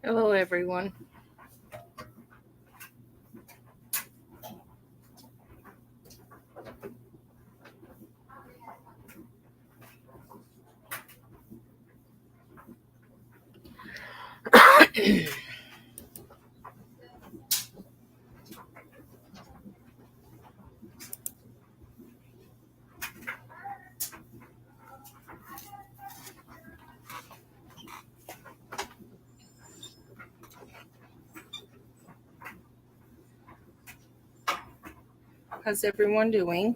Hello, everyone. How's everyone doing?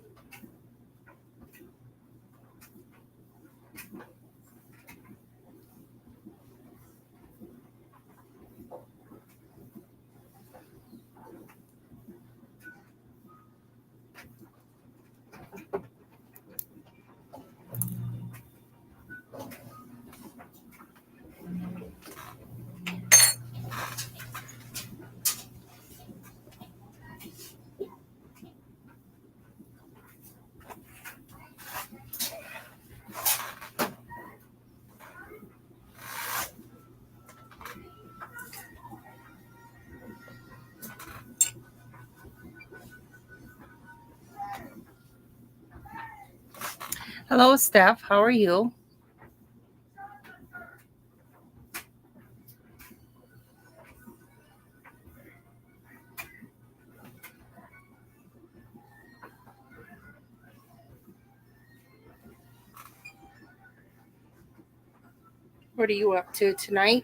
Hello, Steph. How are you? What are you up to tonight?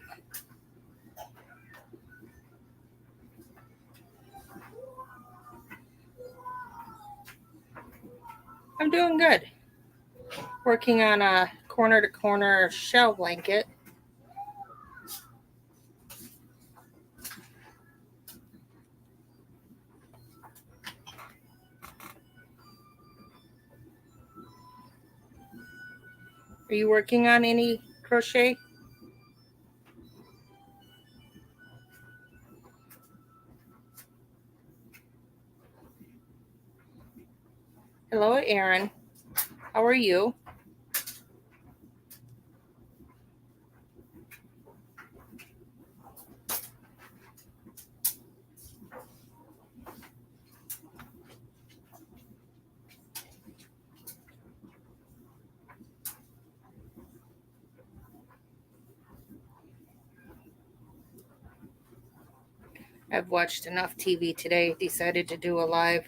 I'm doing good. Working on a corner-to-corner shell blanket. Are you working on any crochet? Hello, Erin. How are you? I've watched enough TV today. Decided to do a live.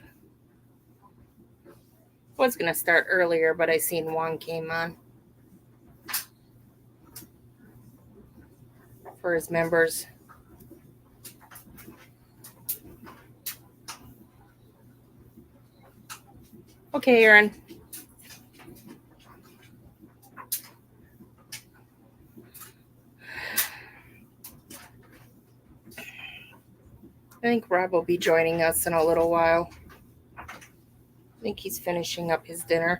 Was going to start earlier, but I seen Juan came on for his members. Okay, Erin. I think Rob will be joining us in a little while. I think he's finishing up his dinner.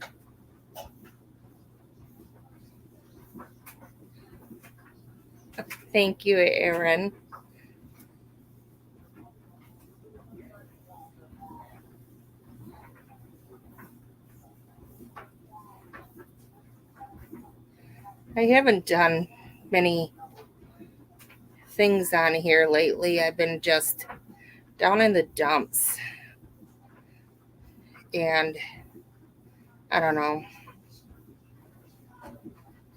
Thank you, Erin. I haven't done many things on here lately. I've been just down in the dumps. And I don't know.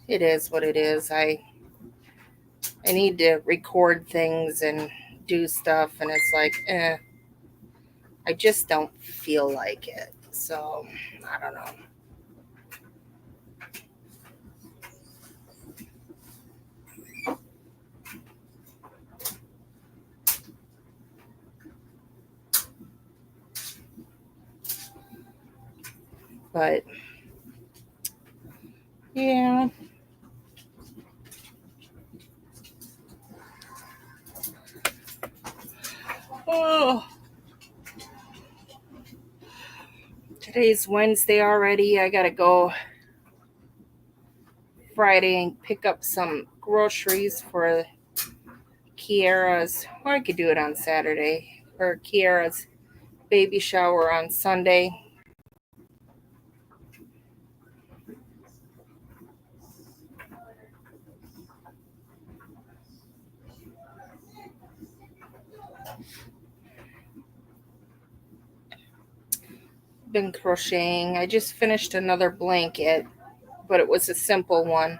It is what it is. I need to record things and do stuff, and it's like, I just don't feel like it. So, I don't know. But yeah. Oh. Today's Wednesday already. I gotta go Friday and pick up some groceries for Kiara's, or I could do it on Saturday, for Kiara's baby shower on Sunday. been crocheting. I just finished another blanket, but it was a simple one.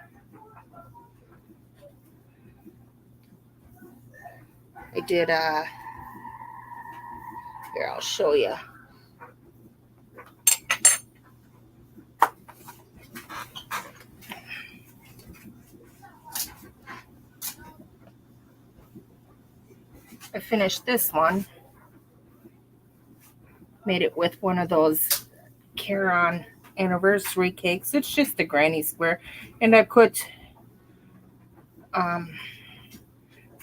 I did here, I'll show you. I finished this one. Made it with one of those Caron anniversary cakes. It's just a granny square, and I put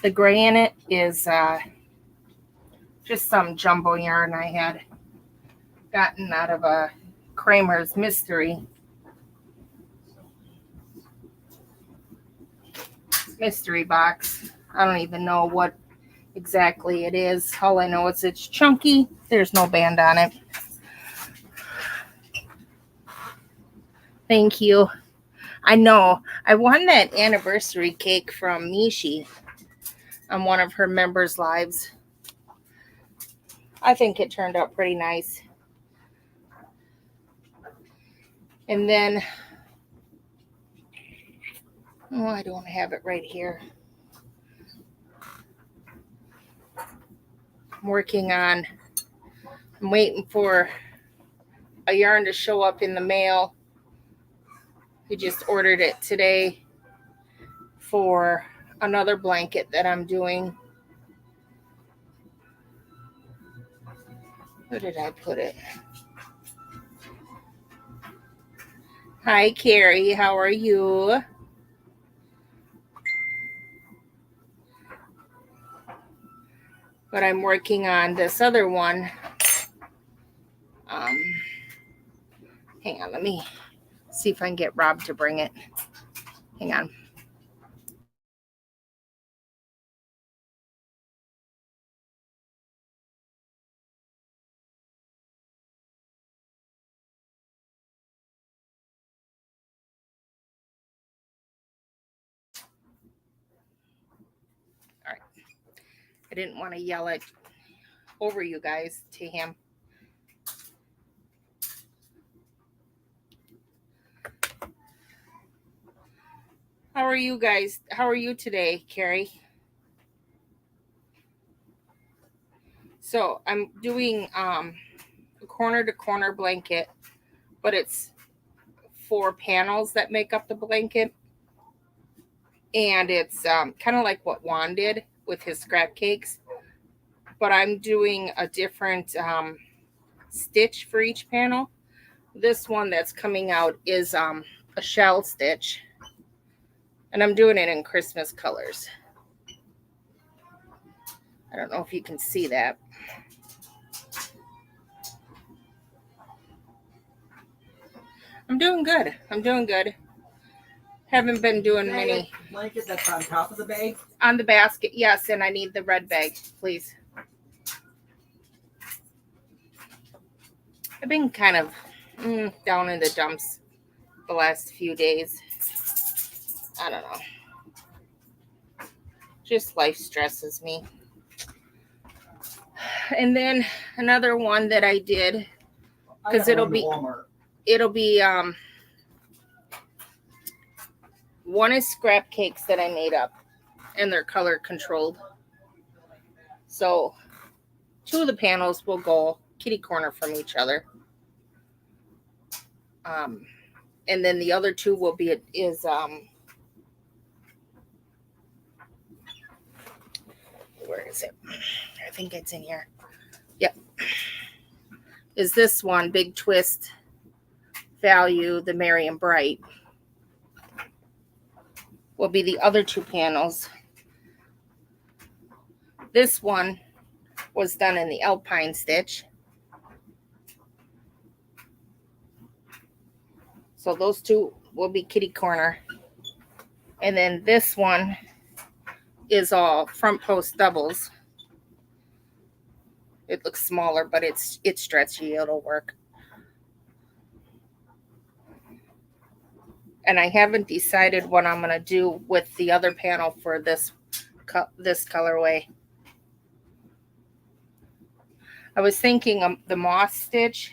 the gray in it is just some jumbo yarn I had gotten out of a Kramer's mystery box. I don't even know what exactly it is. All I know is it's chunky. There's no band on it. Thank you. I know. I won that anniversary cake from Mishi on one of her members' lives. I think it turned out pretty nice. And then, oh, I don't have it right here. I'm waiting for a yarn to show up in the mail. I just ordered it today for another blanket that I'm doing. Where did I put it? Hi, Carrie. How are you? But I'm working on this other one. Hang on, let me see if I can get Rob to bring it. Hang on. All right. I didn't want to yell it over you guys to him. How are you guys? How are you today, Carrie? So I'm doing a corner to corner blanket, but it's 4 panels that make up the blanket. And it's kind of like what Juan did with his scrap cakes. But I'm doing a different stitch for each panel. This one that's coming out is a shell stitch. And I'm doing it in Christmas colors. I don't know if you can see that. I'm doing good. Haven't been doing many. Blanket that's on top of the bag? On the basket, yes, and I need the red bag, please. I've been kind of down in the dumps the last few days. I don't know. Just life stresses me. And then another one that I did, because it'll be one is scrap cakes that I made up, and they're color controlled. So 2 of the panels will go kitty corner from each other. And then the other 2 will be where is it? I think it's in here. Yep. Is this one, Big Twist Value, the Merry and Bright, will be the other 2 panels. This one was done in the Alpine stitch. So those 2 will be kitty corner. And then this one is all front post doubles. It looks smaller, but it's stretchy. It'll work. And I haven't decided what I'm going to do with the other panel for this colorway. I was thinking of the moss stitch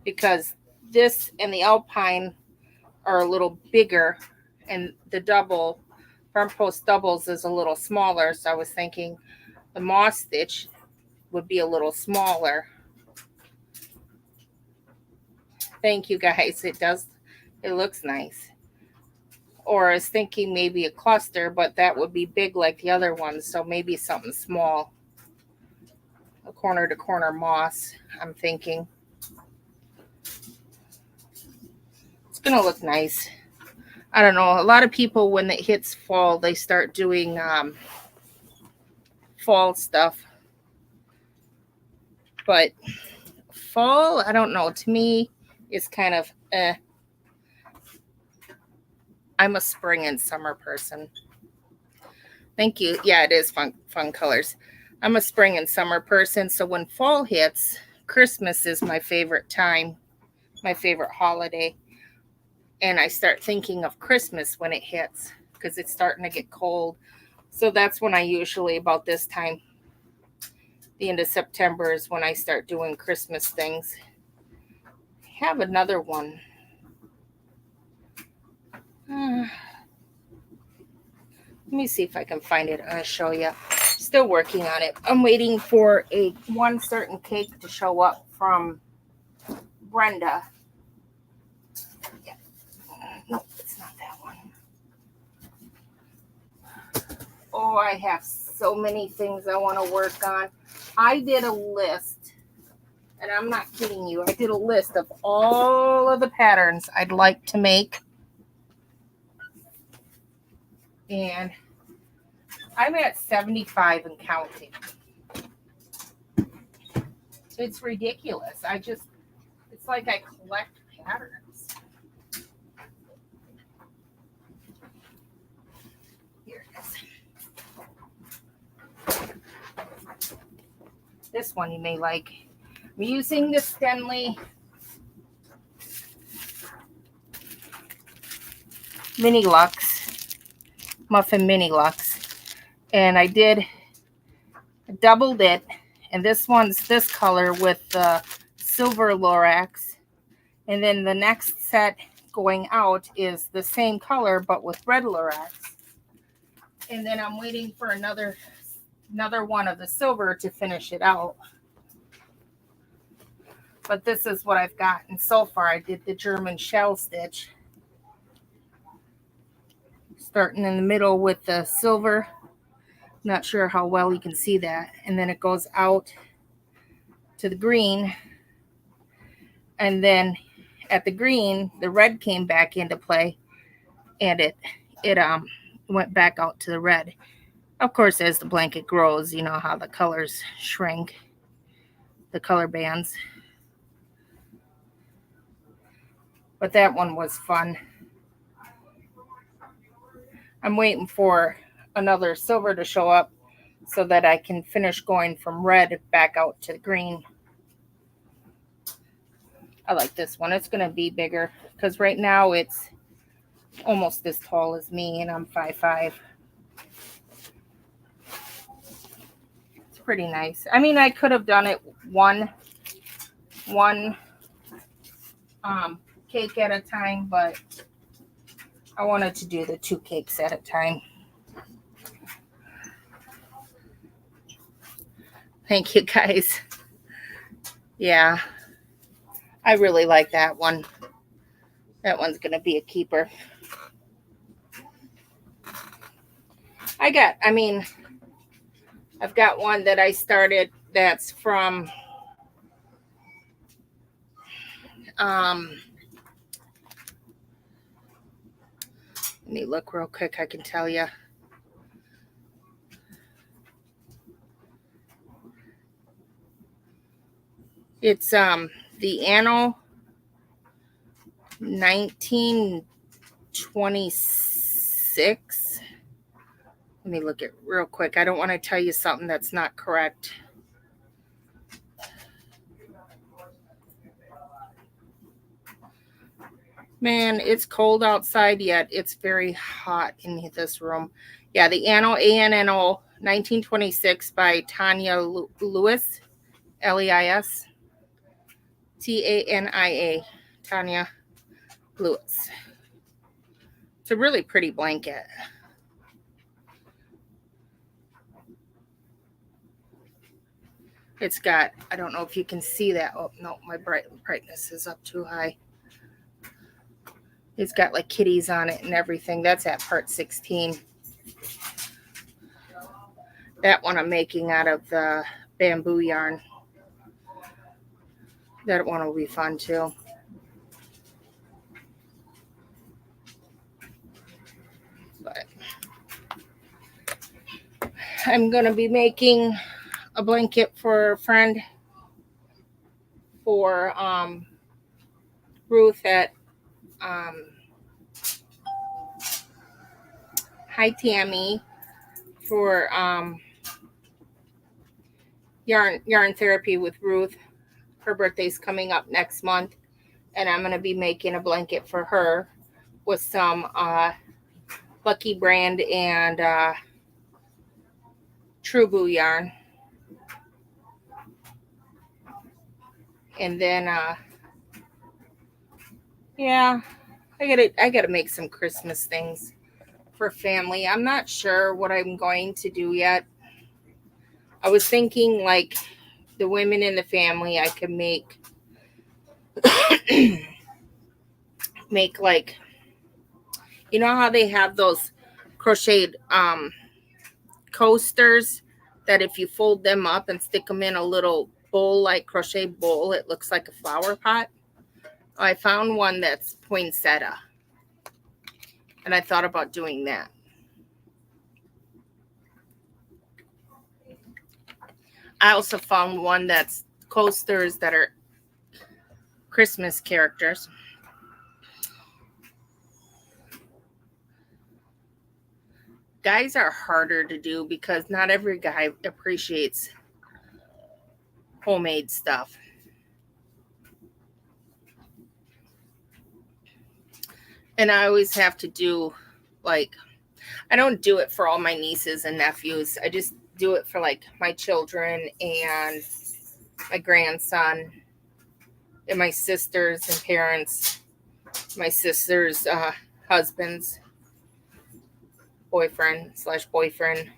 because this and the alpine are a little bigger, and the double front post doubles is a little smaller. So I was thinking the moss stitch would be a little smaller. Thank you guys. It looks nice. Or I was thinking maybe a cluster, but that would be big like the other ones. So maybe something small. A corner to corner moss, I'm thinking. It's going to look nice. I don't know. A lot of people, when it hits fall, they start doing fall stuff. But fall, I don't know. To me, it's kind of I'm a spring and summer person. Thank you. Yeah, it is fun colors. I'm a spring and summer person. So when fall hits, Christmas is my favorite time, my favorite holiday. And I start thinking of Christmas when it hits because it's starting to get cold. So that's when I usually, about this time, the end of September is when I start doing Christmas things. I have another one. Let me see if I can find it. I'll show you. Still working on it. I'm waiting for one certain cake to show up from Brenda. Yeah. Nope, it's not that one. Oh, I have so many things I want to work on. I did a list, and I'm not kidding you. I did a list of all of the patterns I'd like to make. And I'm at 75 and counting. It's ridiculous. It's like I collect patterns. Here it is. This one you may like. I'm using the Stenley Mini Luxe, Muffin Mini Luxe. And I doubled it. And this one's this color with the silver Lorax. And then the next set going out is the same color, but with red Lorax. And then I'm waiting for another one of the silver to finish it out. But this is what I've gotten so far. I did the German shell stitch. Starting in the middle with the silver. Not sure how well you can see that. And then it goes out to the green. And then at the green, the red came back into play. And it went back out to the red. Of course, as the blanket grows, you know how the colors shrink. The color bands. But that one was fun. I'm waiting for another silver to show up so that I can finish going from red back out to green. I like this one. It's going to be bigger because right now it's almost as tall as me and I'm 5'5". It's pretty nice. I mean, I could have done it one cake at a time, but I wanted to do the 2 cakes at a time. Thank you guys. Yeah, I really like that one. That one's going to be a keeper. I've got one that I started that's from let me look real quick. I can tell you. It's the Anno 1926. Let me look at real quick. I don't want to tell you something that's not correct. Man, it's cold outside, yet it's very hot in this room. Yeah, the Anno, ANNO 1926 by Tanya Lewis, Leis. Tania, Tanya Lewis. It's a really pretty blanket. It's got, I don't know if you can see that. Oh, no, my brightness is up too high. It's got like kitties on it and everything. That's at part 16. That one I'm making out of the bamboo yarn. That one will be fun too. But I'm going to be making a blanket for a friend for Ruth at Hi Tammy for yarn therapy with Ruth. Her birthday's coming up next month, and I'm going to be making a blanket for her with some Lucky Brand and True Boo yarn. And then yeah, I gotta make some Christmas things for family. I'm not sure what I'm going to do yet. I was thinking like the women in the family, I could make make like, you know how they have those crocheted coasters that if you fold them up and stick them in a little bowl, like crochet bowl, it looks like a flower pot. I found one that's poinsettia, and I thought about doing that. I also found one that's coasters that are Christmas characters. Guys are harder to do because not every guy appreciates homemade stuff. And I always have to do, like, I don't do it for all my nieces and nephews. I just do it for like my children and my grandson and my sisters and parents, my sister's husbands, boyfriend/boyfriend.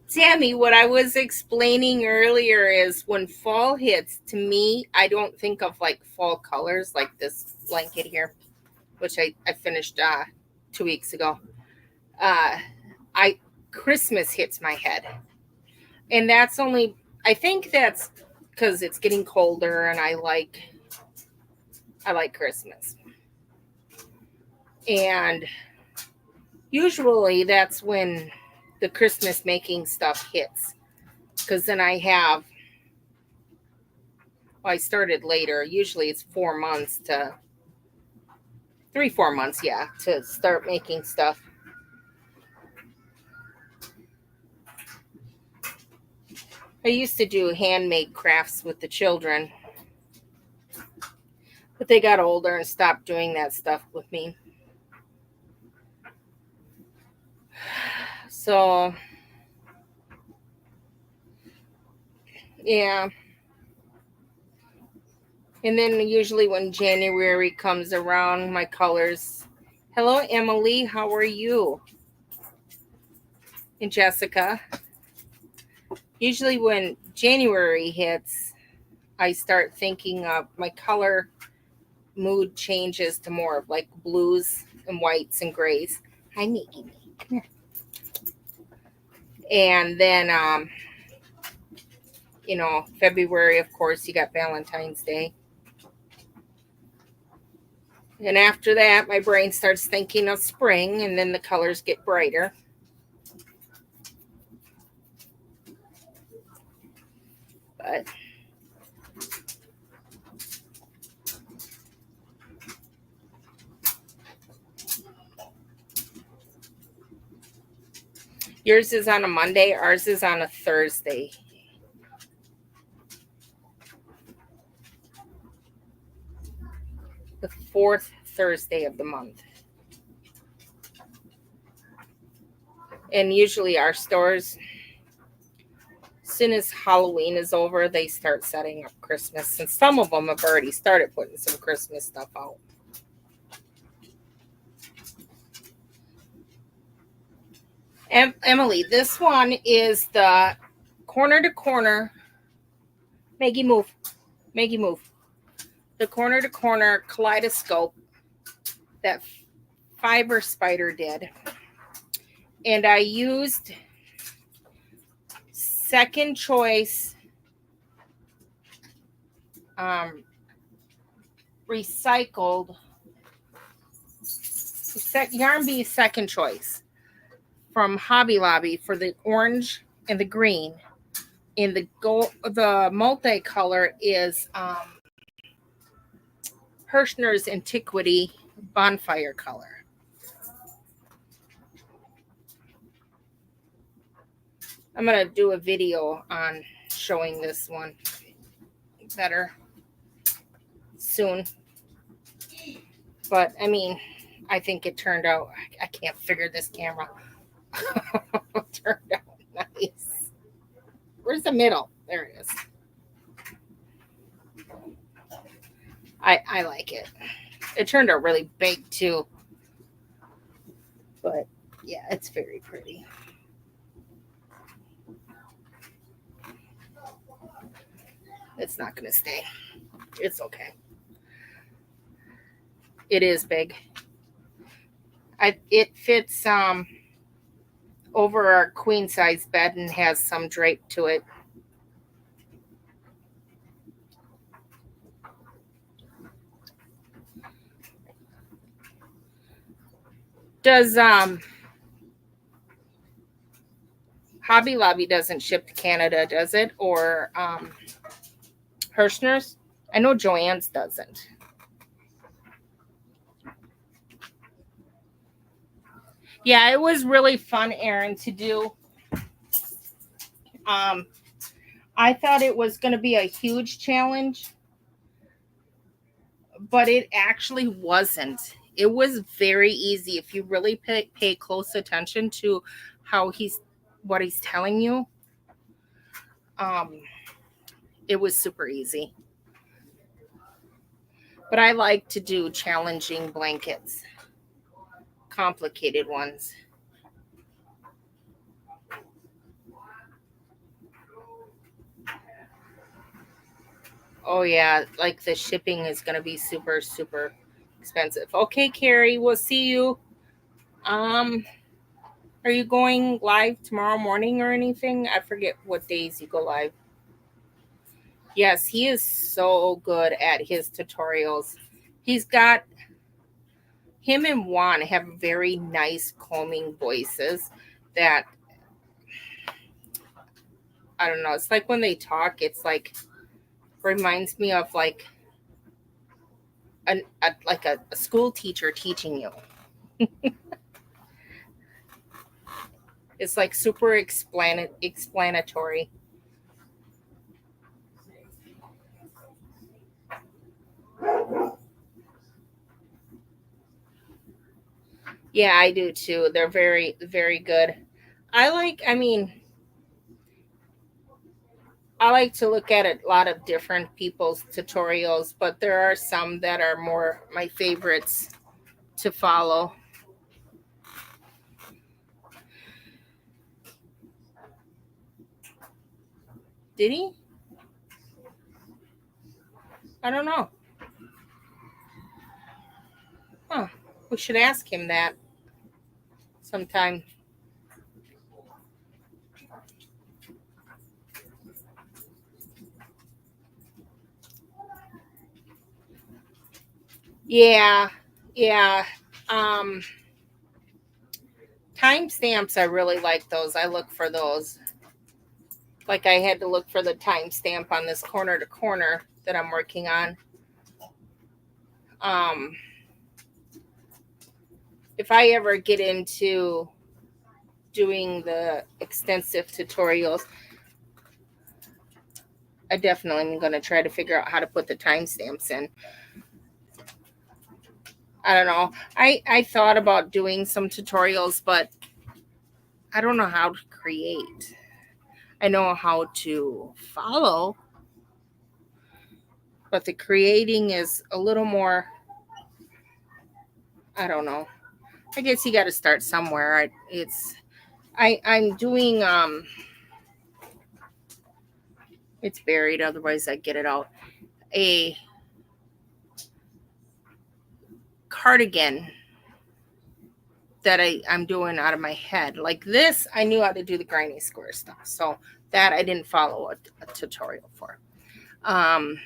Tammy, what I was explaining earlier is when fall hits, to me, I don't think of like fall colors like this blanket here, which I finished 2 weeks ago. Christmas hits my head. And that's only, I think that's because it's getting colder and I like Christmas. And usually that's when the Christmas making stuff hits, because then I started later. Usually it's 4 months to 3-4 months, to start making stuff. I used to do handmade crafts with the children, but they got older and stopped doing that stuff with me. So, yeah. And then usually when January comes around, my colors. Hello, Emily. How are you? And Jessica. Usually when January hits, I start thinking of my color mood changes to more of like blues and whites and grays. Hi, Mickey. Come here. And then, February, of course, you got Valentine's Day. And after that, my brain starts thinking of spring, and then the colors get brighter. But yours is on a Monday. Ours is on a Thursday. The 4th Thursday of the month. And usually our stores soon as Halloween is over, they start setting up Christmas. And some of them have already started putting some Christmas stuff out. Emily, this one is the corner to corner. Maggie, move. Maggie, move. The corner to corner kaleidoscope that Fiber Spider did. And I used second choice recycled Yarn Bee second choice from Hobby Lobby for the orange and the green. And the gold, the multicolor is Hirschner's Antiquity Bonfire color. I'm going to do a video on showing this one better soon. But, I mean, I think it turned out, I can't figure this camera. It turned out nice. Where's the middle? There it is. I like it. It turned out really big too. But yeah, it's very pretty. It's not going to stay. It's okay. It is big. It fits over our queen size bed and has some drape to it. Does Hobby Lobby doesn't ship to Canada, does it? Or Hirschner's? I know Joann's doesn't. Yeah, it was really fun, Erin, to do. I thought it was going to be a huge challenge, but it actually wasn't. It was very easy if you really pay close attention to what he's telling you. It was super easy. But I like to do challenging blankets, complicated ones. Oh yeah, like the shipping is going to be super, super expensive. Okay, Carrie, we'll see you. Are you going live tomorrow morning or anything? I forget what days you go live. Yes, he is so good at his tutorials. He's got, him and Juan have very nice calming voices that, I don't know, it's like when they talk, it's like, reminds me of like a school teacher teaching you. It's like super explanatory. Yeah, I do too. They're very, very good. I like to look at a lot of different people's tutorials, but there are some that are more my favorites to follow. Did he? I don't know. Huh. We should ask him that sometime. Yeah. Timestamps, I really like those. I look for those. Like I had to look for the timestamp on this corner to corner that I'm working on. If I ever get into doing the extensive tutorials, I definitely am going to try to figure out how to put the timestamps in. I don't know. I thought about doing some tutorials, but I don't know how to create. I know how to follow, but the creating is a little more, I don't know. I guess you got to start somewhere. I'm doing it's buried, otherwise I'd get it out. A cardigan that I'm doing out of my head. Like this, I knew how to do the grinding square stuff. So that I didn't follow a tutorial for. I'm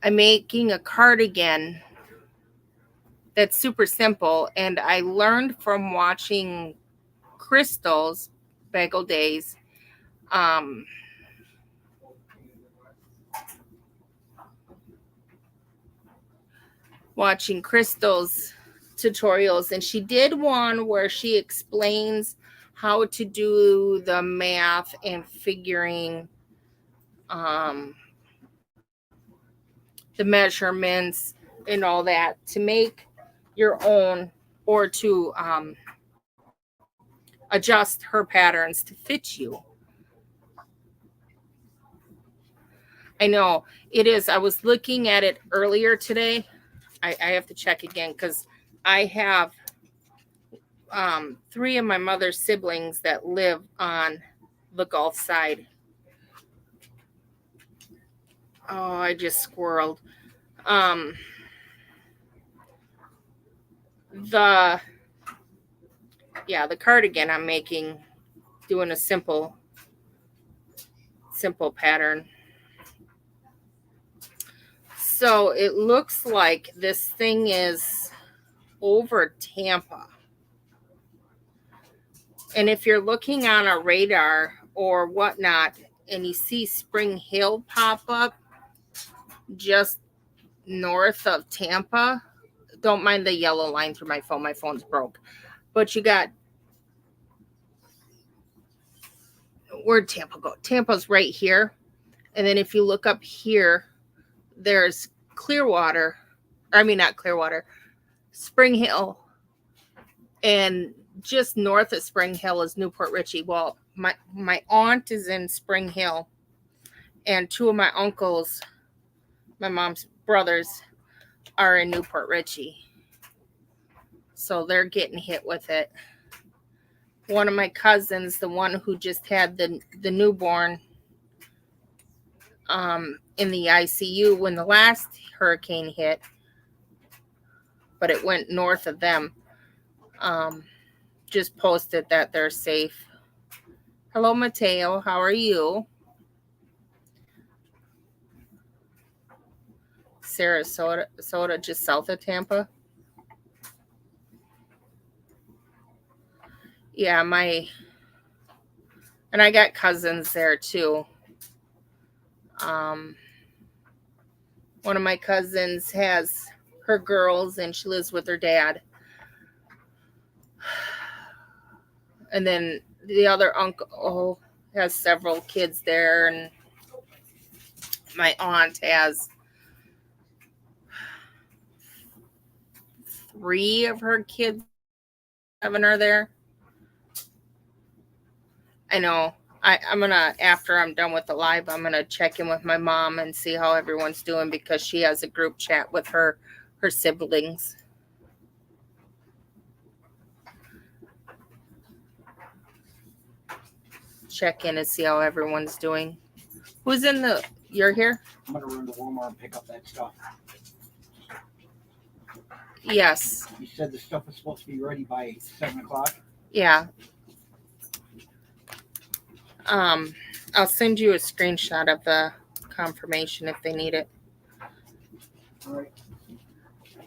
making a cardigan that's super simple. And I learned from watching Crystal's Bagel Days. Watching Crystal's tutorials, and she did one where she explains how to do the math and figuring the measurements and all that to make your own, or to adjust her patterns to fit you. I know it is. I was looking at it earlier today. I have to check again because I have 3 of my mother's siblings that live on the Gulf side. Oh, I just squirreled. The cardigan I'm making, doing a simple pattern. So it looks like this thing is over Tampa. And if you're looking on a radar or whatnot and you see Spring Hill pop up just north of Tampa, don't mind the yellow line through my phone. My phone's broke. But you got, where'd Tampa go? Tampa's right here. And then if you look up here, there's Clearwater. I mean, not Clearwater, Spring Hill. And just north of Spring Hill is Newport Richey. Well, my aunt is in Spring Hill, and 2 of my uncles, my mom's brothers, are in Newport Richey. So they're getting hit with it. One of my cousins, the one who just had the newborn in the ICU when the last hurricane hit, but it went north of them, just posted that they're safe. Hello, Mateo. How are you? Sarasota, just south of Tampa. Yeah, and I got cousins there too. One of my cousins has her girls and she lives with her dad. And then the other uncle has several kids there, and my aunt has 3 of her kids. 7 are there. I know. I'm gonna, after I'm done with the live, I'm gonna check in with my mom and see how everyone's doing, because she has a group chat with her siblings. Check in and see how everyone's doing. Who's in the? You're here? I'm gonna run to Walmart and pick up that stuff. Yes. You said the stuff was supposed to be ready by 7 o'clock? Yeah. I'll send you a screenshot of the confirmation if they need it. All right.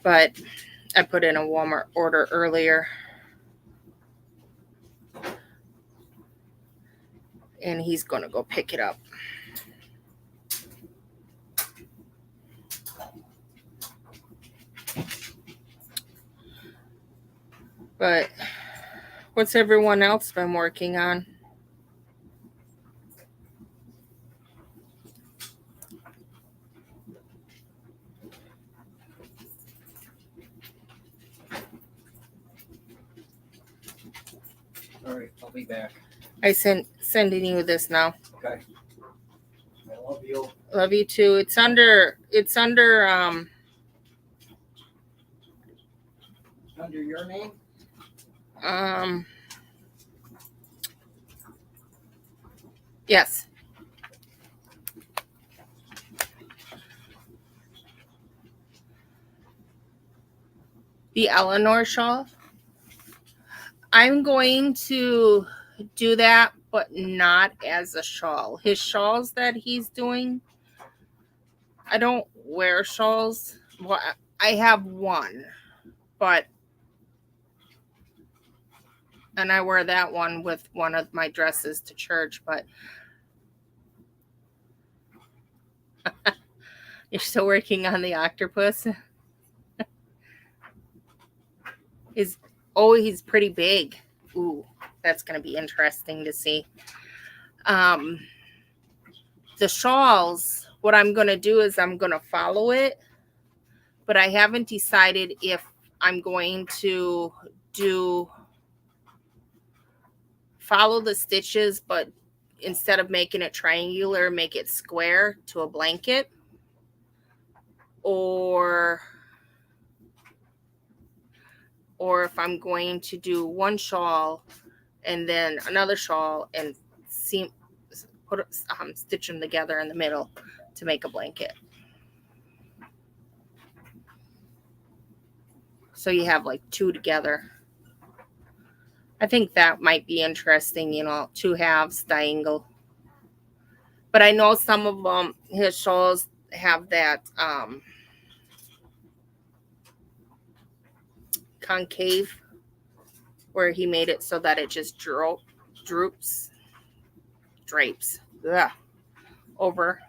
But I put in a Walmart order earlier. And he's going to go pick it up. But what's everyone else been working on? All right, I'll be back. sending you this now. Okay. I love you. Love you too. It's under Under your name? Yes. The Eleanor shawl. I'm going to do that, but not as a shawl. His shawls that he's doing, I don't wear shawls. Well, I have one, and I wear that one with one of my dresses to church, but you're still working on the octopus? He's pretty big. Ooh, that's going to be interesting to see. The shawls, what I'm going to do is I'm going to follow it, but I haven't decided if I'm going to follow the stitches, but instead of making it triangular, make it square to a blanket, or if I'm going to do one shawl and then another shawl and stitch them together in the middle to make a blanket. So you have like two together. I think that might be interesting, two halves, diagonal. But I know some of them, his shawls have that concave where he made it so that it just drapes over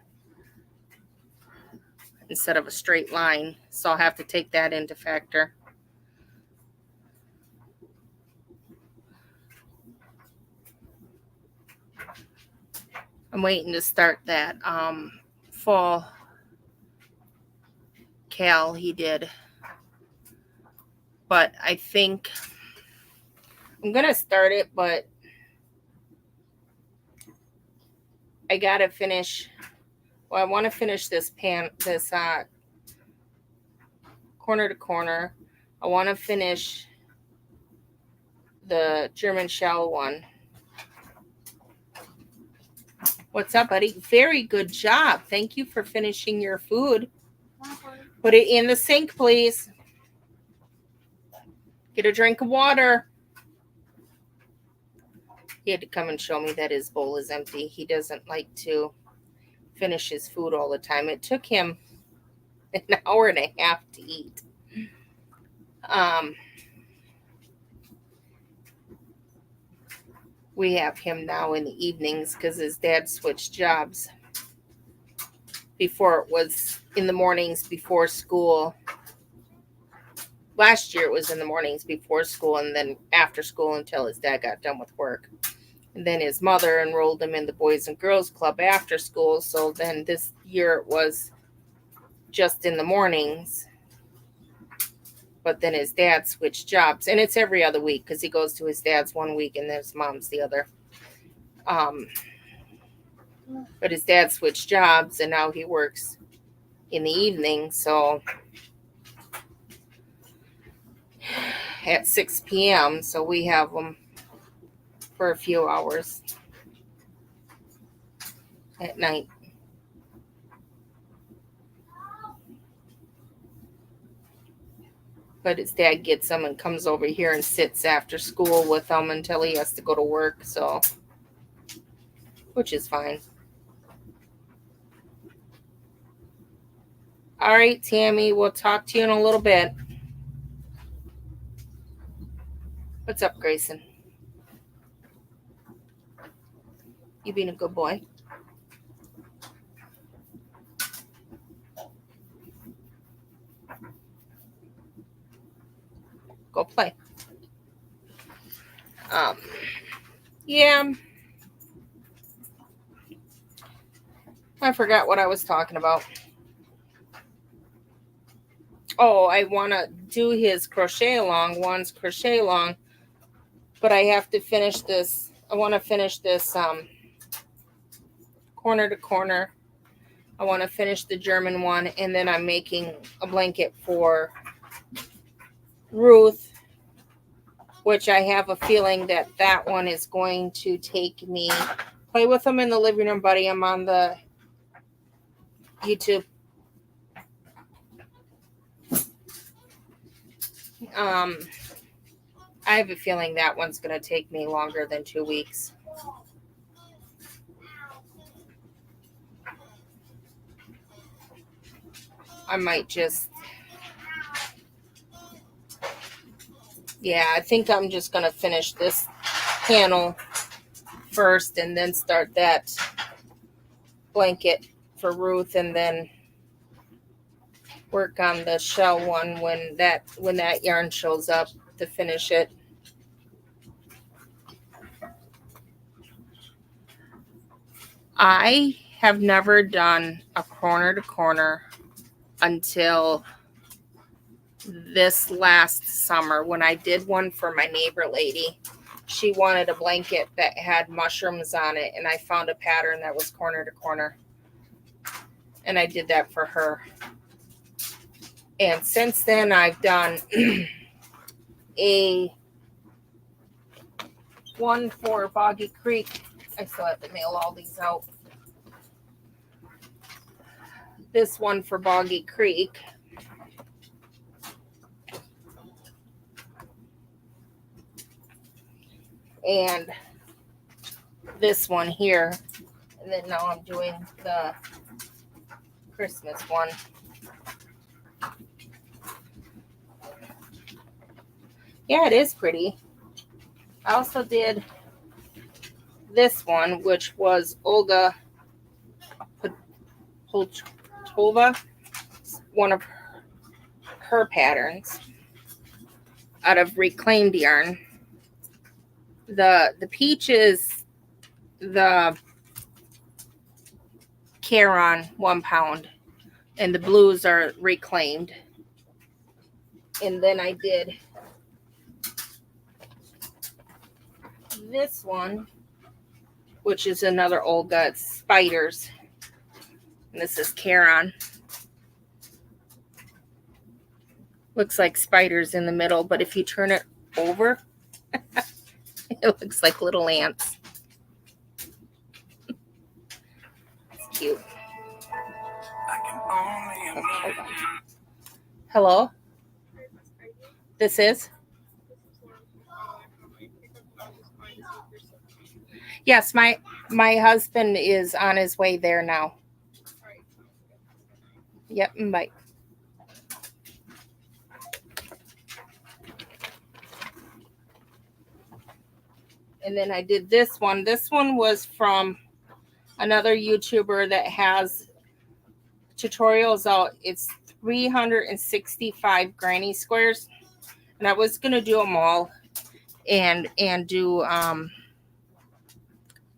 instead of a straight line. So I'll have to take that into factor. I'm waiting to start that fall cal he did. But I think I'm going to start it, but I got to finish. Well, I want to finish this corner to corner. I want to finish the German shell one. What's up, buddy? Very good job. Thank you for finishing your food. Put it in the sink, please. Get a drink of water. He had to come and show me that his bowl is empty. He doesn't like to finish his food all the time. It took him an hour and a half to eat. We have him now in the evenings because his dad switched jobs. Before it was in the mornings before school. Last year it was in the mornings before school and then after school until his dad got done with work. And then his mother enrolled him in the Boys and Girls Club after school. So then this year it was just in the mornings. But then his dad switched jobs. And it's every other week because he goes to his dad's one week and his mom's the other. But his dad switched jobs and now he works in the evening. So at 6 p.m. So we have him for a few hours at night. But his dad gets him and comes over here and sits after school with him until he has to go to work. So, which is fine. All right, Tammy, we'll talk to you in a little bit. What's up, Grayson? You being a good boy? Go play. Yeah. I forgot what I was talking about. Oh, I want to do his crochet along, Juan's crochet along, but I have to finish this I want to finish this corner to corner. I want to finish the German one, and then I'm making a blanket for Ruth, which I have a feeling that that one is going to take me. Play with them in the living room, buddy. I'm on the YouTube. I have a feeling that one's going to take me longer than 2 weeks. I might just, yeah, I think I'm just going to finish this panel first and then start that blanket for Ruth, and then work on the shell one when that yarn shows up to finish it. I have never done a corner to corner until this last summer when I did one for my neighbor lady. She wanted a blanket that had mushrooms on it, and I found a pattern that was corner to corner, and I did that for her. And since then I've done a one for Boggy Creek. I still have to mail all these out. This one for Boggy Creek. And this one here. And then now I'm doing the Christmas one. Yeah, it is pretty. I also did this one, which was Olga Poltova, one of her patterns out of reclaimed yarn. The peach is the Caron 1 pound, and the blues are reclaimed. And then I did this one, which is another Olga. It's spiders, and this is Caron. Looks like spiders in the middle, but if you turn it over, it looks like little ants. It's cute. Hello? This is? Yes, my husband is on his way there now. Yep, bye. And then I did this one. This one was from another YouTuber that has tutorials out. It's 365 granny squares. And I was going to do them all and do a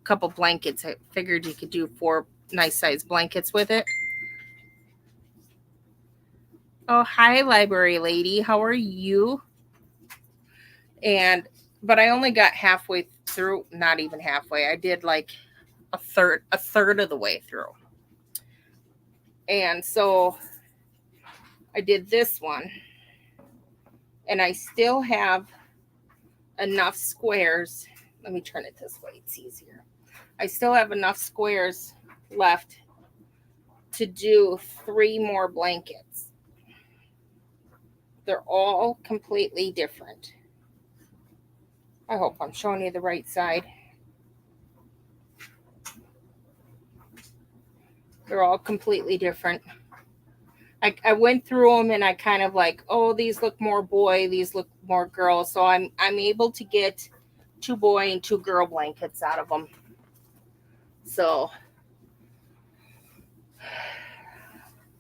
couple blankets. I figured you could do 4 nice size blankets with it. Oh, hi, library lady. How are you? But I only got halfway through, not even halfway. I did like a third of the way through. And so I did this one, and I still have enough squares. Let me turn it this way. It's easier. I still have enough squares left to do 3 more blankets. They're all completely different. I hope I'm showing you the right side. They're all completely different. I went through them and I kind of like, oh, these look more boy, these look more girl. So I'm able to get 2 boy and 2 girl blankets out of them. So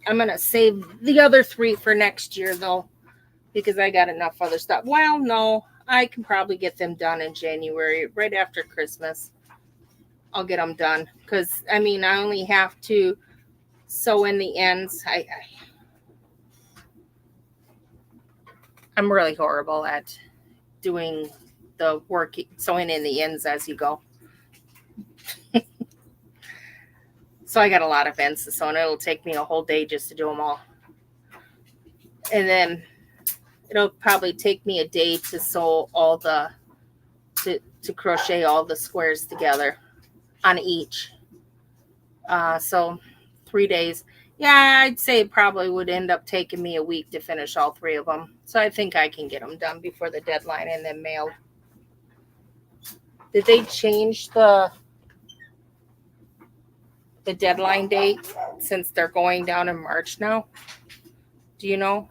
I'm going to save the other 3 for next year though, because I got enough other stuff. Well, no, I can probably get them done in January, right after Christmas. I'll get them done because I mean, I only have to sew in the ends. I'm really horrible at doing the work, sewing in the ends as you go. So I got a lot of ends to sew, and it'll take me a whole day just to do them all. And then it'll probably take me a day to sew all the, to crochet all the squares together on each. So 3 days. Yeah, I'd say it probably would end up taking me a week to finish all 3 of them. So I think I can get them done before the deadline and then mailed. Did they change the deadline date since they're going down in March now? Do you know?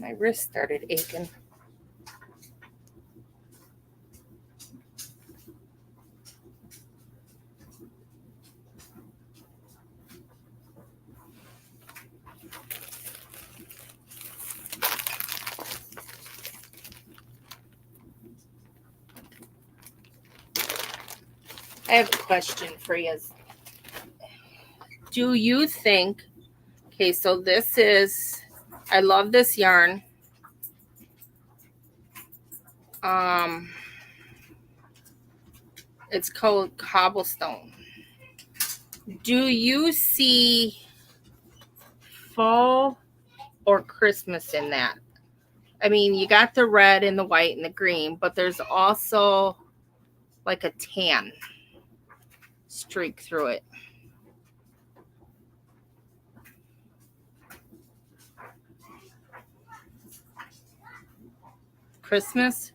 My wrist started aching. I have a question for you. Do you think, okay, so this is, I love this yarn. It's called Cobblestone. Do you see fall or Christmas in that? I mean, you got the red and the white and the green, but there's also like a tan streak through it. Christmas?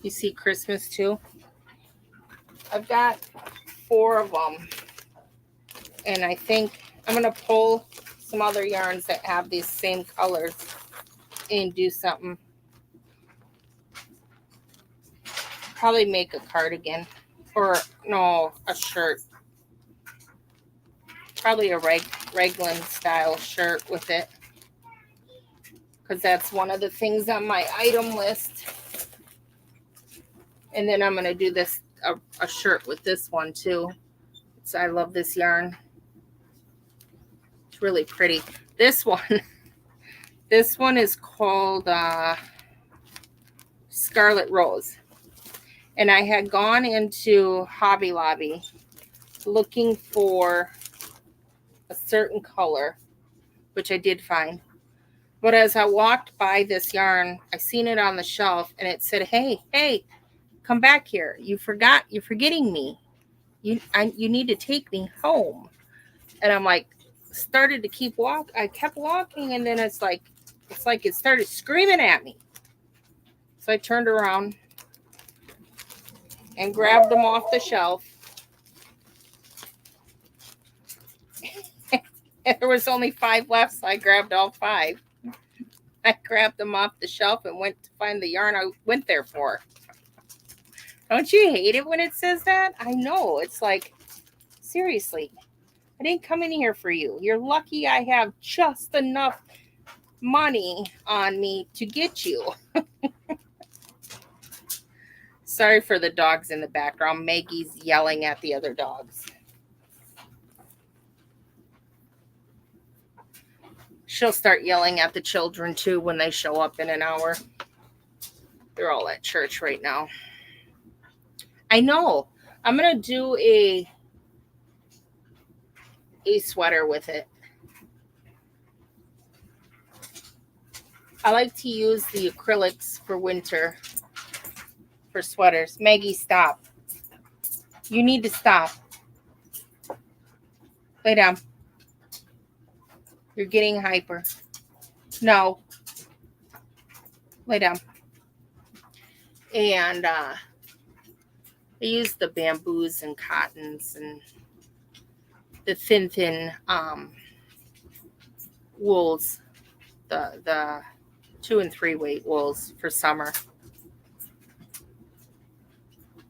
You see Christmas too? I've got 4 of them. And I think I'm going to pull some other yarns that have these same colors and do something. Probably make a cardigan. Or, no, a shirt. Probably a raglan style shirt with it. Because that's one of the things on my item list. And then I'm going to do this, a shirt with this one too. So I love this yarn. It's really pretty. This one is called Scarlet Rose. And I had gone into Hobby Lobby looking for a certain color, which I did find. But as I walked by this yarn, I seen it on the shelf and it said, hey, come back here. You're forgetting me. You need to take me home. And I'm like, started to keep walk. I kept walking, and then it's like it started screaming at me. So I turned around and grabbed them off the shelf. And there was only 5 left, so I grabbed all 5. I grabbed them off the shelf and went to find the yarn I went there for. Don't you hate it when it says that? I know. It's like, seriously, I didn't come in here for you. You're lucky I have just enough money on me to get you. Sorry for the dogs in the background. Maggie's yelling at the other dogs. She'll start yelling at the children too when they show up in an hour. They're all at church right now. I know. I'm going to do a sweater with it. I like to use the acrylics for winter for sweaters. Maggie, stop. You need to stop. Lay down. You're getting hyper. No. Lay down. And I use the bamboos and cottons and the thin wools, the 2 and 3 weight wools for summer.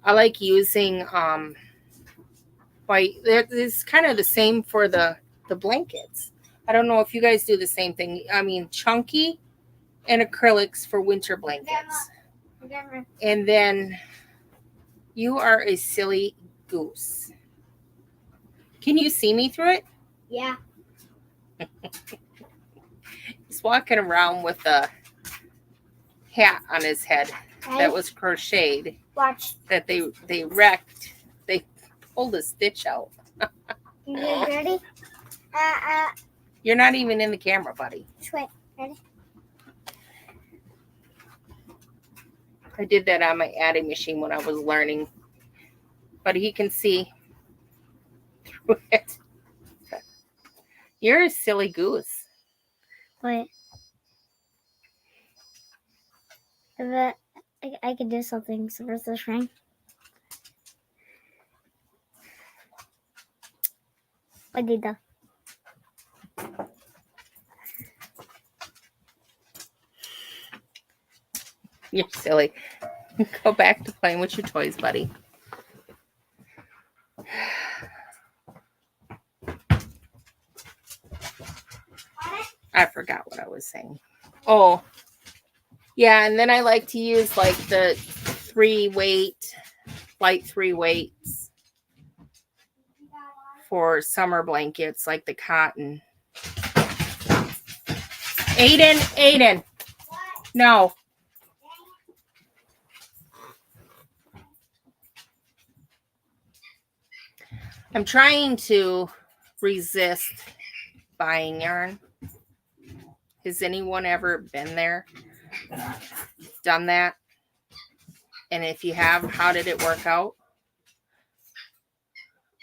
I like using white. It's kind of the same for the blankets. I don't know if you guys do the same thing. I mean, chunky and acrylics for winter blankets. And then you are a silly goose. Can you see me through it? Yeah. He's walking around with a hat on his head that was crocheted. Watch. That they wrecked. They pulled a stitch out. You get ready? You're not even in the camera, buddy. Wait. Ready? I did that on my adding machine when I was learning. But he can see through it. You're a silly goose. Wait. But I could do something. So where's the shrink? I did that. You're silly. Go back to playing with your toys, buddy. I forgot what I was saying. Oh, yeah, and then I like to use like the 3-weight, light 3 weights for summer blankets, like the cotton. Aiden. No. I'm trying to resist buying yarn. Has anyone ever been there? Done that? And if you have, how did it work out?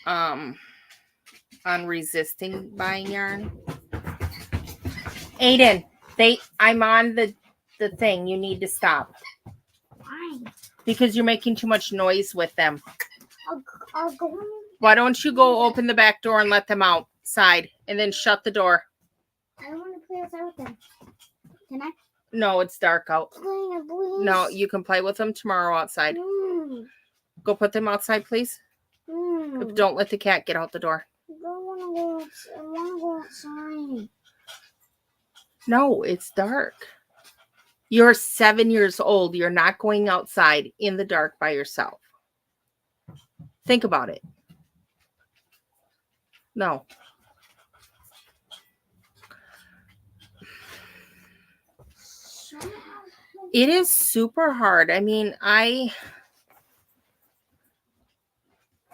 On resisting buying yarn. Aiden, I'm on the thing. You need to stop. Why? Because you're making too much noise with them. I'll go. Why don't you go open the back door and let them outside and then shut the door? I don't want to play outside with them. Can I? No, it's dark out. Please. No, you can play with them tomorrow outside. Go put them outside, please. Don't let the cat get out the door. I don't want to go outside. I want to go outside. No, it's dark. You're 7 years old. You're not going outside in the dark by yourself. Think about it. No. It is super hard. I mean,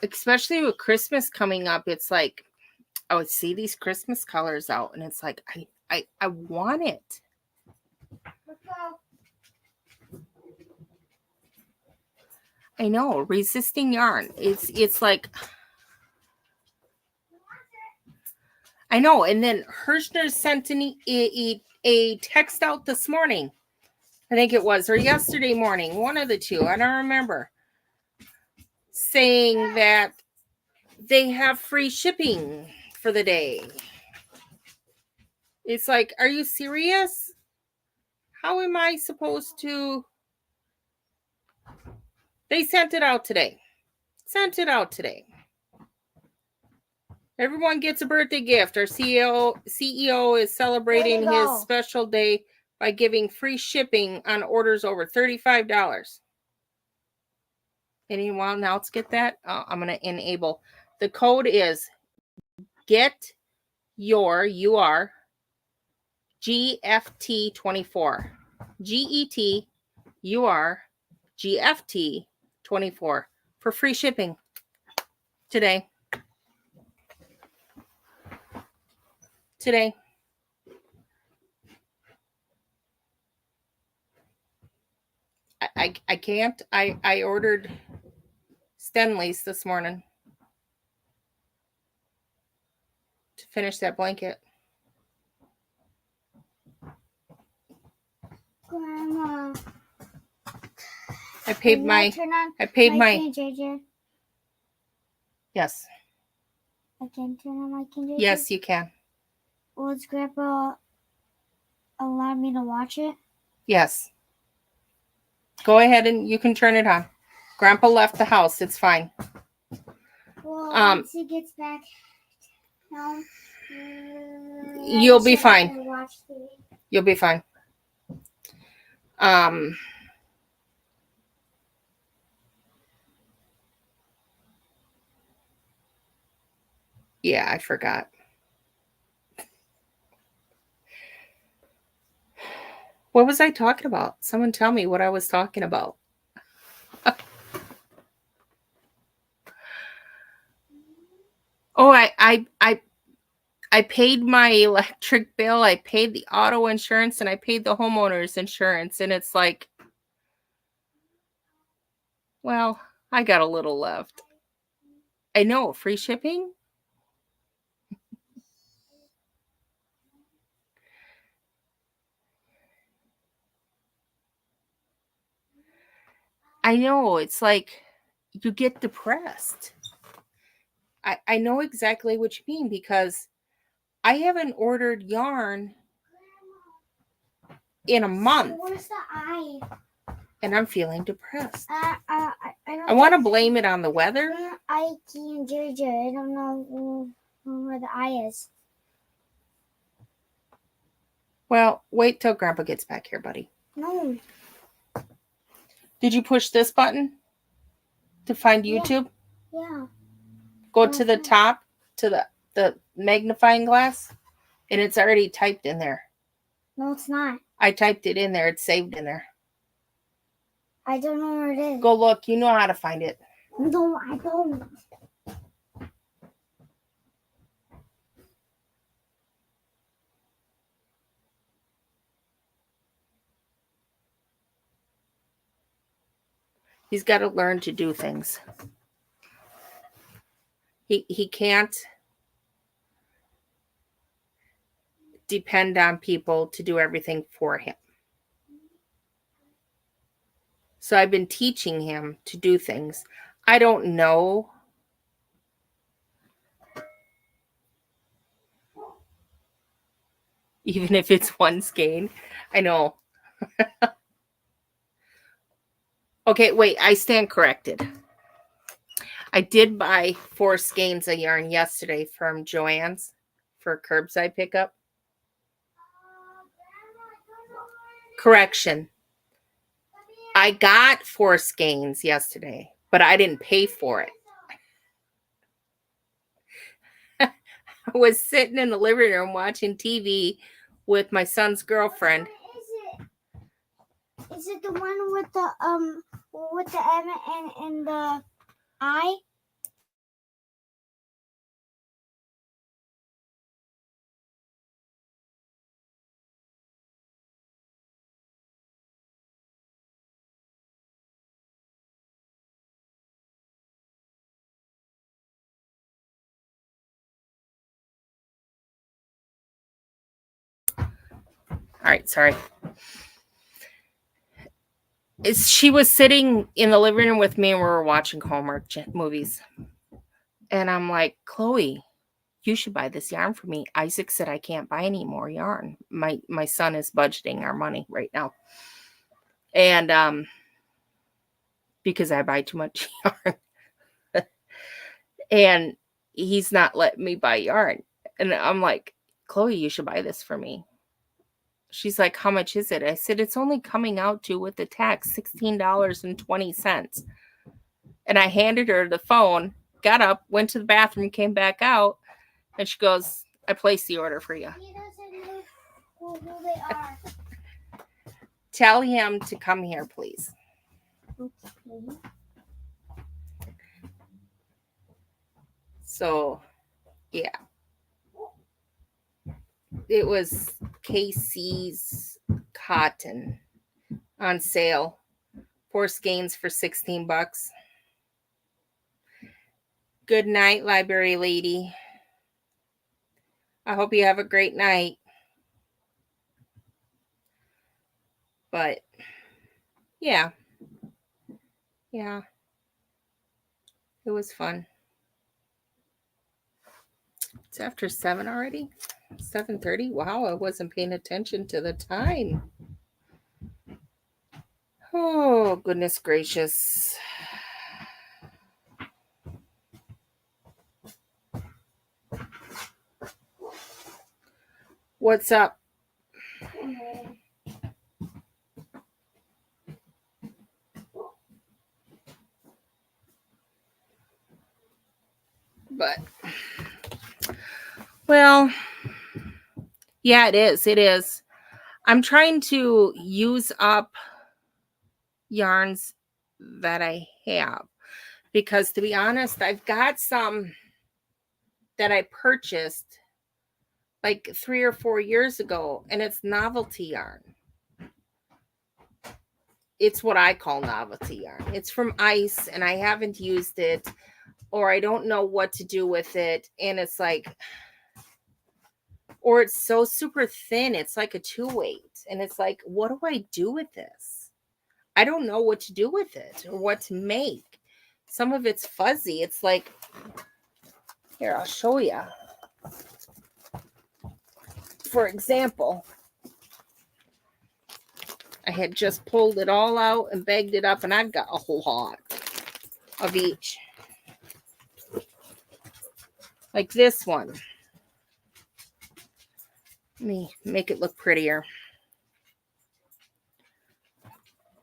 especially with Christmas coming up, it's like, I would see these Christmas colors out and it's like, I want it. I know, resisting yarn. It's like, I know. And then Hirschner sent a text out this morning. I think it was, or yesterday morning, one of the two. I don't remember. Saying that they have free shipping for the day. It's like, are you serious? How am I supposed to? They sent it out today. Everyone gets a birthday gift. Our CEO is celebrating his special day by giving free shipping on orders over $35. Anyone else get that? I'm going to enable. The code is get your GFT24. GETUR GFT24 for free shipping today. I can't. I ordered Stenley's this morning to finish that blanket. Grandma. I paid my. Yes. I can turn on my Kindle. Yes, you can. Will Grandpa allow me to watch it? Yes. Go ahead and you can turn it on. Grandpa left the house. It's fine. Well, once he gets back home, You'll be Sit down fine. and watch TV. You'll be fine. Yeah, I forgot. What was I talking about? Someone tell me what I was talking about. Oh, I paid my electric bill, I paid the auto insurance, and I paid the homeowner's insurance, and it's like, well, I got a little left. I know, free shipping? I know, it's like you get depressed. I know exactly what you mean because I haven't ordered yarn in a month Where's the eye? and I'm feeling depressed. I I want to blame it on the weather. Ike and JJ. I don't know where the eye is. Well, wait till Grandpa gets back here, buddy. No. Did you push this button to find Yeah. YouTube? Yeah. Go to the top, to the magnifying glass, and it's already typed in there. No, it's not. I typed it in there. It's saved in there. I don't know where it is. Go look. You know how to find it. No, I don't. He's got to learn to do things. He can't depend on people to do everything for him. So I've been teaching him to do things. I don't know. Even if it's one skein. I know. Okay, wait. I stand corrected. I did buy 4 skeins of yarn yesterday from Joann's for curbside pickup. Correction. I got 4 skeins yesterday, but I didn't pay for it. I was sitting in the living room watching TV with my son's girlfriend. Is it the one with the M and the I? All right, sorry. She was sitting in the living room with me and we were watching Hallmark movies. And I'm like, Chloe, you should buy this yarn for me. Isaac said I can't buy any more yarn. My son is budgeting our money right now. And because I buy too much yarn. And he's not letting me buy yarn. And I'm like, Chloe, you should buy this for me. She's like, how much is it? I said, it's only coming out to, with the tax, $16.20. And I handed her the phone, got up, went to the bathroom, came back out, and she goes, I placed the order for you. He doesn't know who they are. Tell him to come here, please. Okay. So, yeah. It was KC's cotton on sale. 4 skeins for $16. Good night, library lady. I hope you have a great night. But, yeah. Yeah. It was fun. It's after 7 already? 7:30? Wow, I wasn't paying attention to the time. Oh, goodness gracious. What's up? But, well, yeah, it is. It is. I'm trying to use up yarns that I have because, to be honest, I've got some that I purchased like 3 or 4 years ago, and it's novelty yarn. It's what I call novelty yarn. It's from Ice, and I haven't used it, or I don't know what to do with it. And it's like, or it's so super thin, it's like a 2-weight. And it's like, what do I do with this? I don't know what to do with it or what to make. Some of it's fuzzy. It's like, here, I'll show you. For example, I had just pulled it all out and bagged it up, and I've got a whole lot of each. Like this one. Let me make it look prettier.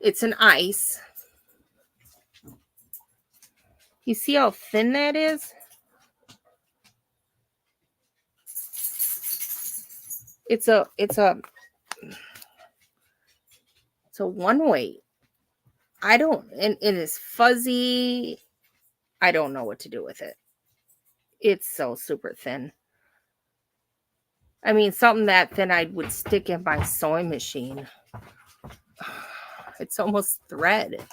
It's an Ice. You see how thin that is? It's a 1-weight. I don't, and it is fuzzy. I don't know what to do with it. It's so super thin. I mean, something that thin I would stick in my sewing machine. It's almost thread.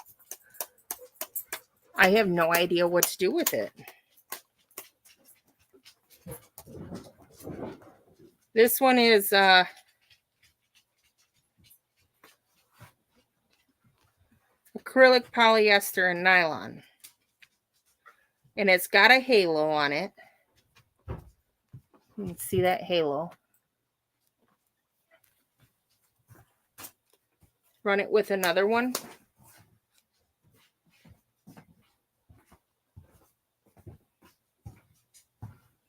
I have no idea what to do with it. This one is acrylic, polyester, and nylon. And it's got a halo on it. You can see that halo. Run it with another one.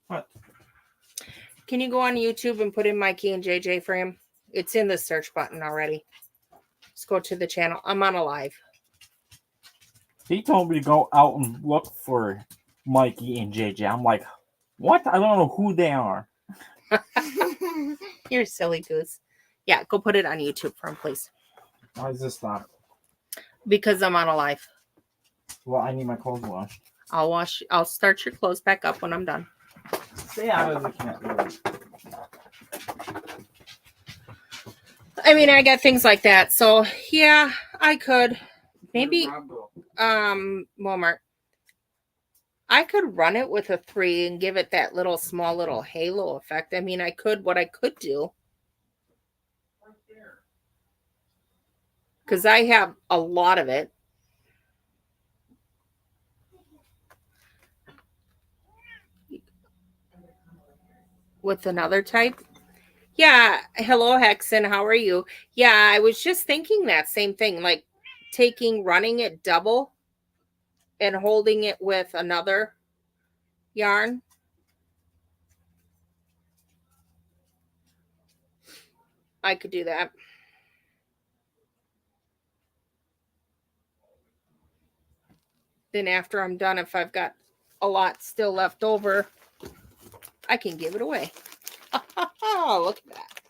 What? Can you go on YouTube and put in Mikey and JJ frame? It's in the search button already. Just go to the channel. I'm on a live. He told me to go out and look for Mikey and JJ. I'm like, what? I don't know who they are. You're a silly goose. Yeah, go put it on YouTube for him, please. Why is this not? Because I'm on a live. Well, I need my clothes washed. I'll start your clothes back up when I'm done. Stay out of the camera. I mean, I got things like that. So yeah, I could maybe Walmart. I could run it with a 3 and give it that little small little halo effect. I mean, what I could do. Because I have a lot of it. With another type. Yeah. Hello, Hexen. How are you? Yeah, I was just thinking that same thing. Like running it double and holding it with another yarn. I could do that. Then after I'm done, if I've got a lot still left over, I can give it away. Oh, look at that.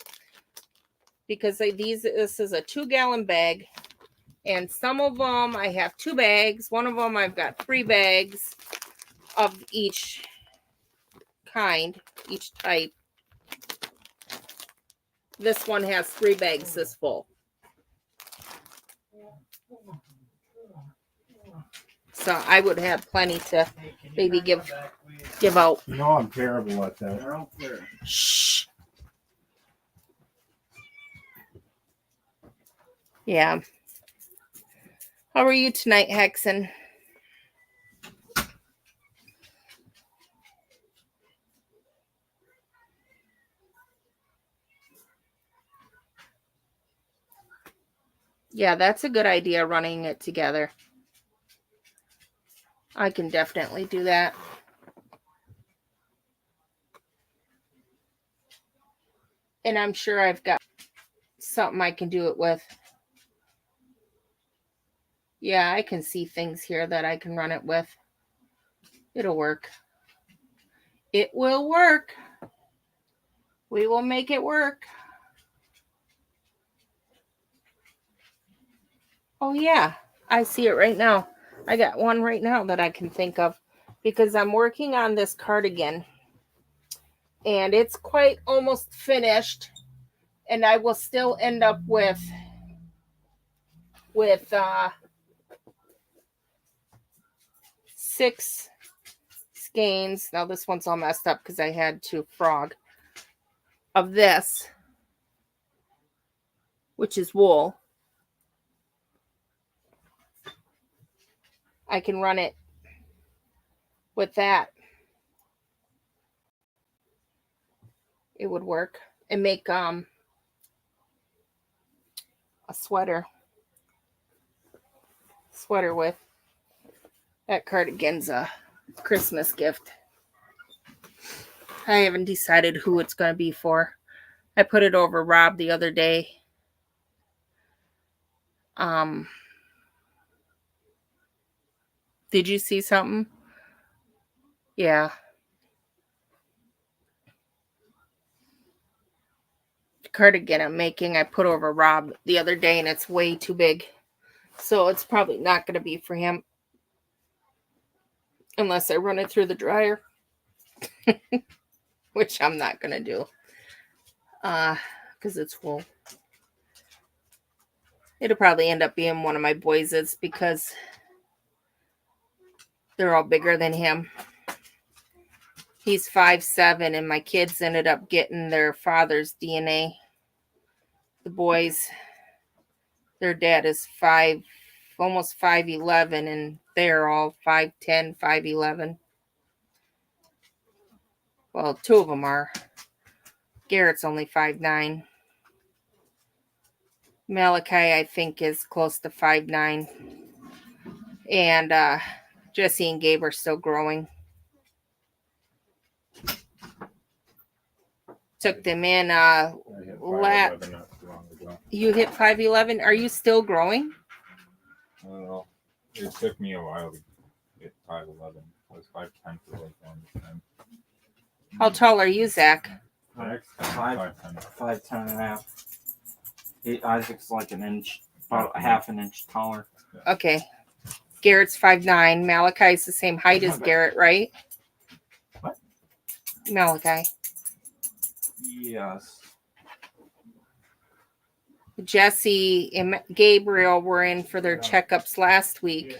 Because this is a 2-gallon bag. And some of them I have 2 bags. One of them I've got 3 bags of each kind, each type. This one has 3 bags this full. So I would have plenty to maybe give out. No, I'm terrible at that. Shh. Yeah. How are you tonight, Hexen? Yeah, that's a good idea, running it together. I can definitely do that. And I'm sure I've got something I can do it with. Yeah, I can see things here that I can run it with. It'll work. It will work. We will make it work. Oh yeah, I see it right now. I got one right now that I can think of because I'm working on this cardigan and it's quite almost finished, and I will still end up with 6 skeins. Now this one's all messed up because I had to frog of this, which is wool. I can run it with that. It would work and make a sweater with. That cardigan's a Christmas gift. I haven't decided who it's going to be for. I put it over Rob the other day. Did you see something? Yeah. The cardigan I'm making, I put over Rob the other day, and it's way too big. So it's probably not going to be for him. Unless I run it through the dryer. Which I'm not going to do. Because it's wool. It'll probably end up being one of my boys' because they're all bigger than him. He's 5'7", and my kids ended up getting their father's DNA. The boys, their dad is almost 5'11", and they're all 5'10", 5'11". Well, 2 of them are. Garrett's only 5'9". Malachi, I think, is close to 5'9". And Jesse and Gabe are still growing. Took them in You hit 5'11". Are you still growing? I don't know. It took me a while to get 5'11". I was 5'10" for like 1 time. How tall are you, Zach? Next 5'10". 5'10". 5'10" and a half. Isaac's like an inch, about a half an inch taller. Okay. Garrett's 5'9". Malachi's the same height as Garrett, right? What? Malachi. Yes. Jesse and Gabriel were in for their checkups last week.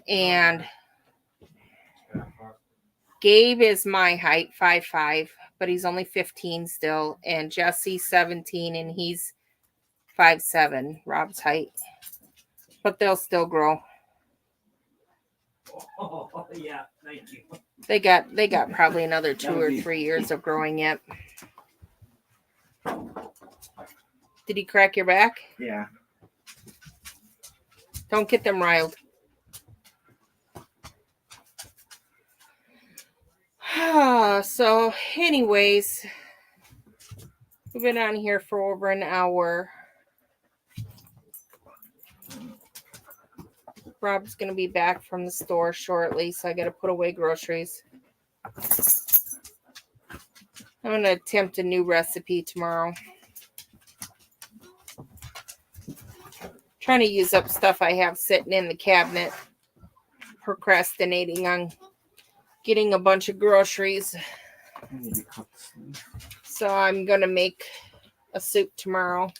And Gabe is my height, 5'5", but he's only 15 still. And Jesse's 17, and he's 5'7", Rob's height. But they'll still grow. Oh, yeah, thank you. They got probably another 2 or 3 years of growing yet. Did he crack your back? Yeah. Don't get them riled. So, anyways, we've been on here for over an hour. Rob's going to be back from the store shortly, so I got to put away groceries. I'm going to attempt a new recipe tomorrow. Trying to use up stuff I have sitting in the cabinet. Procrastinating on getting a bunch of groceries. I need to cut this. So I'm going to make a soup tomorrow.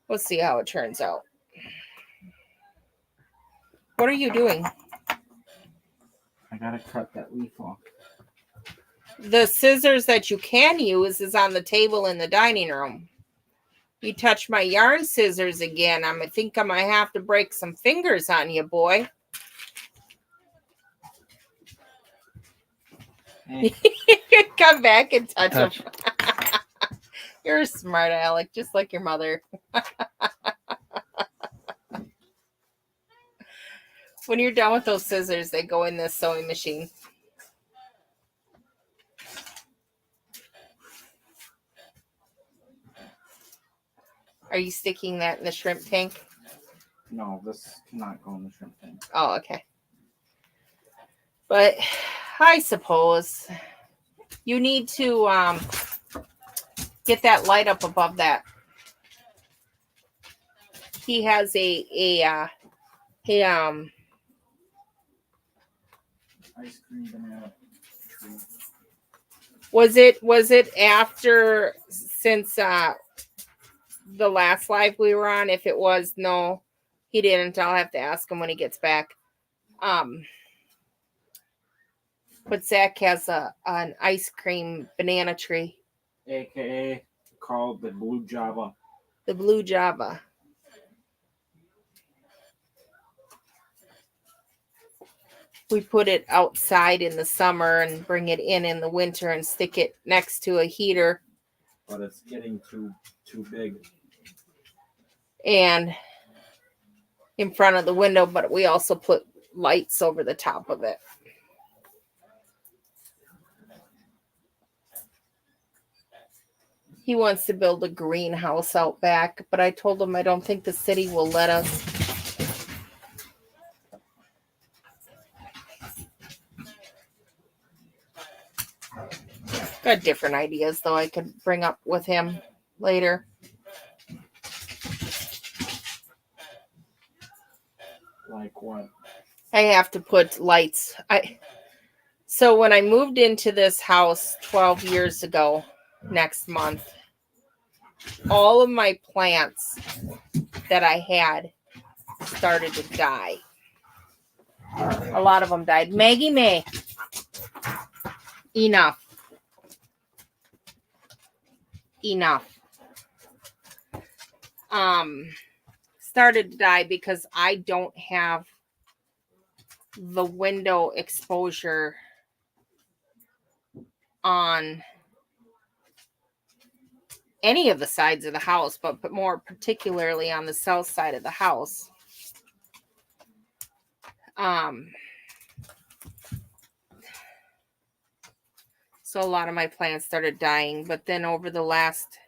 We'll see how it turns out. What are you doing? I gotta cut that leaf off. The scissors that you can use is on the table in the dining room. You touch my yarn scissors again, I think I might have to break some fingers on you, boy. Hey. Come back and touch them. You're smart, Alec, just like your mother. When you're done with those scissors, they go in this sewing machine. Are you sticking that in the shrimp tank? No, this cannot go in the shrimp tank. Oh, okay. But I suppose you need to get that light up above that. He has a Ice cream banana tree. was it after since the last live we were on? If it was, no, he didn't. I'll have to ask him when he gets back. But Zach has an ice cream banana tree. AKA called the Blue Java. The Blue Java. We put it outside in the summer and bring it in the winter and stick it next to a heater. But it's getting too big. And in front of the window, but we also put lights over the top of it. He wants to build a greenhouse out back, but I told him I don't think the city will let us. Got different ideas, though, I could bring up with him later. Like what? I have to put lights. So when I moved into this house 12 years ago, next month, all of my plants that I had started to die. A lot of them died. Maggie May. Enough. Started to die because I don't have the window exposure on any of the sides of the house, but more particularly on the south side of the house. So a lot of my plants started dying, but then over the last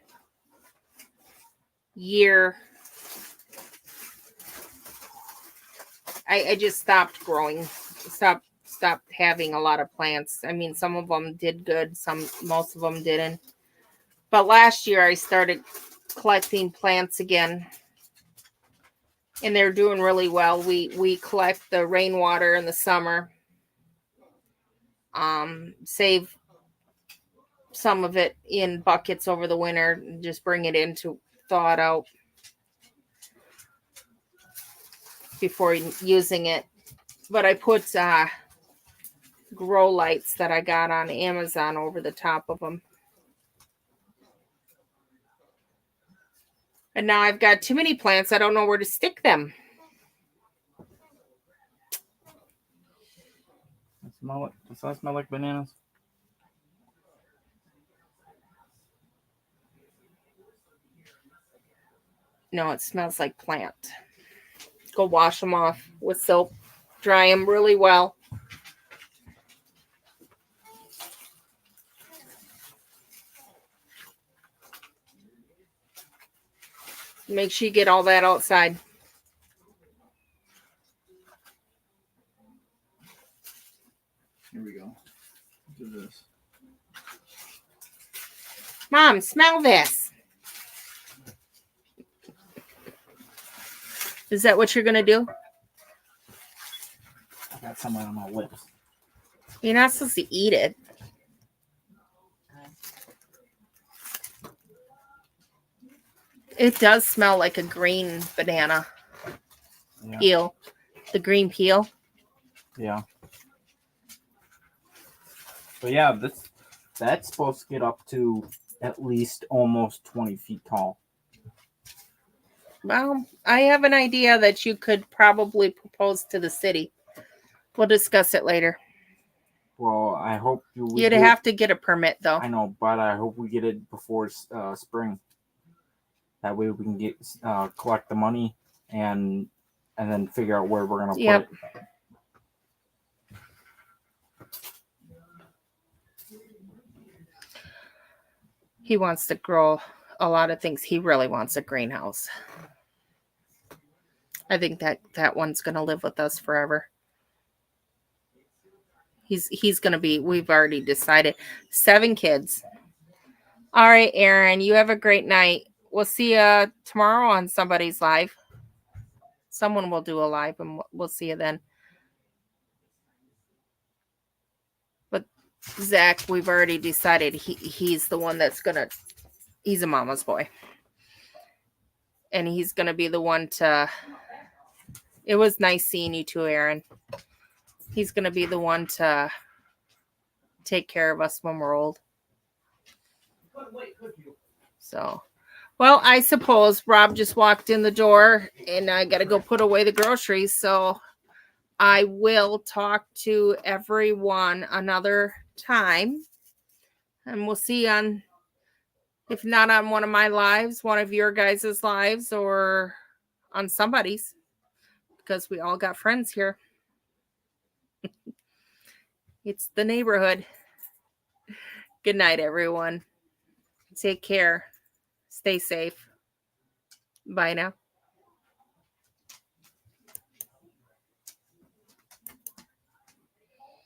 year, I just stopped growing, stopped having a lot of plants. I mean, some of them did good, most of them didn't. But last year I started collecting plants again, and they're doing really well. We collect the rainwater in the summer, save some of it in buckets over the winter, and just bring it in to thaw it out before using it. But I put grow lights that I got on Amazon over the top of them. And now I've got too many plants. I don't know where to stick them. Does that smell like bananas? No, it smells like plant. Go wash them off with soap. Dry them really well. Make sure you get all that outside. Here we go. Do this. Mom, smell this. Is that what you're going to do? I got some on my lips. You're not supposed to eat it. It does smell like a green banana peel. The green peel. Yeah. But yeah, that's supposed to get up to at least almost 20 feet tall. Well, I have an idea that you could probably propose to the city. We'll discuss it later. Well, I hope You'd have to get a permit, though. I know, but I hope we get it before spring. That way we can get collect the money and then figure out where we're gonna put it. He wants to grow a lot of things. He really wants a greenhouse. I think that one's going to live with us forever. He's going to be, we've already decided, 7 kids. All right, Aaron, you have a great night. We'll see you tomorrow on somebody's live. Someone will do a live and we'll see you then. But Zach, we've already decided he's the one that's going to, he's a mama's boy. And he's going to be the one to, it was nice seeing you too, Aaron. He's going to be the one to take care of us when we're old. So, well, I suppose Rob just walked in the door and I got to go put away the groceries. So I will talk to everyone another time. And we'll see on, if not on one of my lives, one of your guys' lives, or on somebody's, because we all got friends here. It's the neighborhood. Good night, everyone. Take care. Stay safe. Bye now.